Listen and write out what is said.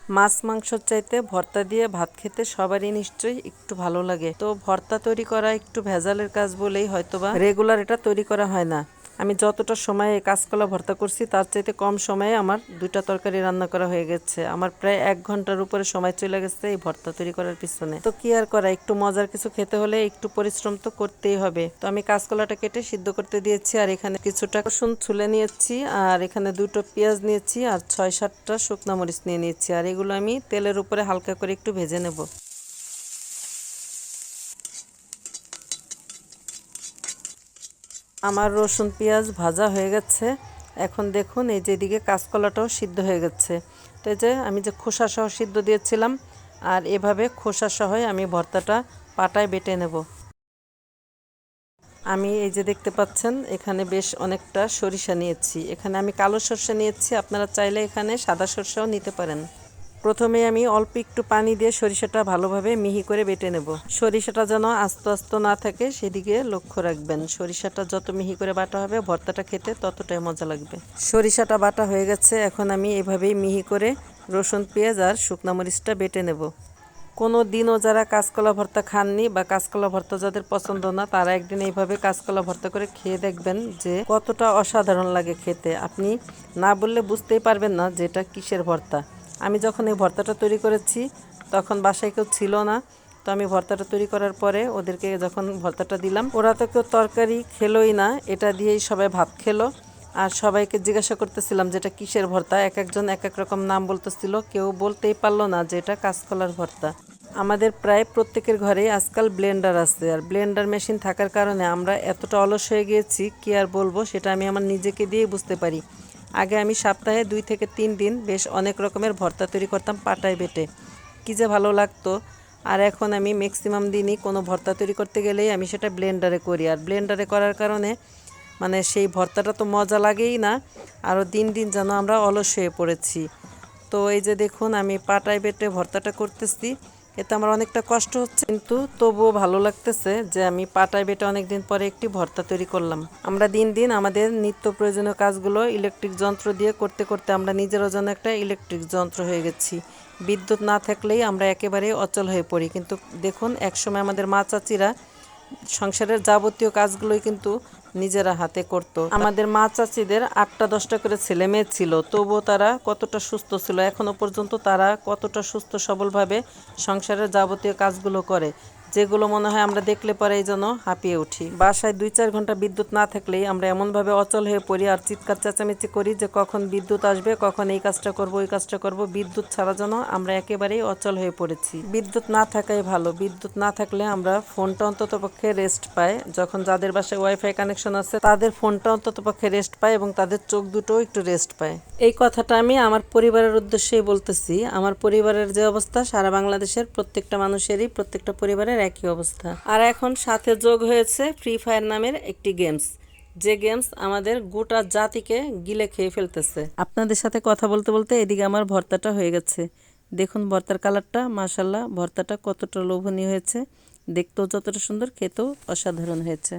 মাছ মাংসর চাইতে ভর্তা দিয়ে ভাত খেতে সবারই নিশ্চয়ই একটু ভালো লাগে। তো ভর্তা তৈরি করা একটু ভেজালের কাজ বলেই হয়তোবা রেগুলার এটা তৈরি করা হয় না। আমি যতটা সময়ে কাঁচকলা ভর্তা করছি তার চাইতে কম সময়ে আমার দুইটা তরকারি রান্না করা হয়ে গেছে। আমার প্রায় 1 ঘন্টার উপরে সময় চলে গেছে এই ভর্তা তৈরি করার পিছনে। তো কি আর করা, একটু মজার কিছু খেতে হলে একটু পরিশ্রম তো করতেই হবে। তো আমি কাঁচকলাটা কেটে সিদ্ধ করতে দিয়েছি, আর এখানে কিছুটা রসুন ছুলে নিয়েছি, আর এখানে 2টো পেঁয়াজ নিয়েছি, আর 6-7টা শুকনো মরিচ নিয়ে নিয়েছি। আর এগুলো আমি তেলের উপরে হালকা করে একটু ভেজে নেব। আমার রসুন পেঁয়াজ ভাজা হয়ে গেছে। এখন দেখুন এই যে এদিকে কাঁচকলাটাও সিদ্ধ হয়ে গেছে। তো এই যে আমি যে খোসা সহ সিদ্ধ দিয়েছিলাম, আর এভাবে খোসা সহই আমি ভর্তাটা পাটায় বেটে নেব। আমি এই যে দেখতে পাচ্ছেন এখানে বেশ অনেকটা সরিষা নিয়েছি। এখানে আমি কালো সরষা নিয়েছি, আপনারা চাইলে এখানে সাদা সরষাও নিতে পারেন। প্রথমে আমি অল্প একটু পানি দিয়ে সরিষাটা ভালোভাবে মিহি করে বেটে নেব। সরিষাটা যেন আস্তে আস্তে না থাকে সেদিকে লক্ষ্য রাখবেন। সরিষাটা যত মিহি করে বাটা হবে ভর্তাটা খেতে ততটাই মজা লাগবে। সরিষাটা বাটা হয়ে গেছে, এখন আমি এভাবেই মিহি করে রসুন পেঁয়াজ আর শুকনো মরিচটা বেটে নেব। কোনো দিনও যারা কাঁচকলা ভর্তা খাননি বা কাঁচকলা ভর্তা যাদের পছন্দ না, তারা একদিন এইভাবে কাঁচকলা ভর্তা করে খেয়ে দেখবেন যে কতটা অসাধারণ লাগে খেতে। আপনি না বললে বুঝতেই পারবেন না যে এটা কিসের ভর্তা। আমি যখন এই ভর্তাটা তৈরি করেছি তখন বাসায় কেউ ছিল না। তো আমি ভর্তাটা তৈরি করার পরে ওদেরকে যখন ভর্তাটা দিলাম, ওরা তো কেউ তরকারি খেলোই না, এটা দিয়েই সবাই ভাত খেলো। আর সবাইকে জিজ্ঞাসা করতেছিলাম যে এটা কিসের ভর্তা, এক একজন এক এক রকম নাম বলতেছিল, কেউ বলতেই পারলো না যে এটা কাঁচকলার ভর্তা। আমাদের প্রায় প্রত্যেকের ঘরেই আজকাল ব্লেন্ডার আছে, আর ব্লেন্ডার মেশিন থাকার কারণে আমরা এতটা অলস হয়ে গিয়েছি কি আর বলবো, সেটা আমি আমার নিজেকে দিয়েই বুঝতে পারি। আগে আমি সপ্তাহে 2 থেকে 3 দিন বেশ অনেক রকমের ভর্তা তৈরি করতাম পাটায় বেটে, কী যে ভালো লাগতো। আর এখন আমি ম্যাক্সিমাম দিনই কোনো ভর্তা তৈরি করতে গেলেই আমি সেটা ব্লেন্ডারে করি। আর ব্লেন্ডারে করার কারণে মানে সেই ভর্তাটা তো মজা লাগেই না, আরও দিন দিন যেন আমরা অলস হয়ে পড়েছি। তো এই যে দেখুন আমি পাটায় বেটে ভর্তাটা করতেছি, এতে আমার অনেকটা কষ্ট হচ্ছে, কিন্তু তবুও ভালো লাগতেছে যে আমি পাটায় বেটে অনেক দিন পরে একটি ভর্তা তৈরি করলাম। আমরা দিন দিন আমাদের নিত্য প্রয়োজনীয় কাজগুলো ইলেকট্রিক যন্ত্র দিয়ে করতে করতে আমরা নিজেরও যেন একটা ইলেকট্রিক যন্ত্র হয়ে গেছি। বিদ্যুৎ না থাকলেই আমরা একেবারে অচল হয়ে পড়ি। কিন্তু দেখুন একসময় আমাদের মা চাচিরা সংসারের যাবতীয় কাজগুলোই কিন্তু নিজেরা হাতে করতো। আমাদের মা চাচিদের 8টা-10টা করে ছেলে মেয়ে ছিল, তবুও তারা কতটা সুস্থ ছিল। এখনো পর্যন্ত তারা কতটা সুস্থ সবলভাবে সংসারের যাবতীয় কাজগুলো করে, যেগুলো মনে হয় আমরা দেখলে পরেই যেন হাঁপিয়ে উঠি। বাসায় 2-4 ঘন্টা বিদ্যুৎ না থাকলেই আমরা এমনভাবে অচল হয়ে পড়ি আর চিৎকার চেঁচামেচি করি যে কখন বিদ্যুৎ আসবে, কখন এই কাজটা করব ওই কাজটা করব। বিদ্যুৎ ছাড়া যেন আমরা একেবারেই অচল হয়ে পড়েছি। বিদ্যুৎ না থাকাই ভালো। বিদ্যুৎ না থাকলে আমরা ফোনটা অন্তত পক্ষে রেস্ট পায়। যখন যাদের বাসায় ওয়াইফাই কানেকশন আছে তাদের ফোনটা অন্তত পক্ষে রেস্ট পায় এবং তাদের চোখ দুটোও একটু রেস্ট পায়। এই কথাটা আমি আমার পরিবারের উদ্দেশ্যেই বলতেছি। আমার পরিবারের যে অবস্থা, সারা বাংলাদেশের প্রত্যেকটা মানুষেরই, প্রত্যেকটা পরিবারের একই অবস্থা। আর এখন সাথে যোগ হয়েছে ফ্রি ফায়ার নামের একটি গেমস, যে গেমস আমাদের গোটা জাতিকে গিলে খেয়ে ফেলতেছে। আপনাদের সাথে কথা বলতে বলতে এদিকে আমার ভর্তাটা হয়ে গেছে। দেখুন ভর্তার কালারটা, মাশাল্লাহ ভর্তাটা কতটা লোভনীয় হয়েছে, দেখতেও যতটা সুন্দর, খেতেও অসাধারণ হয়েছে।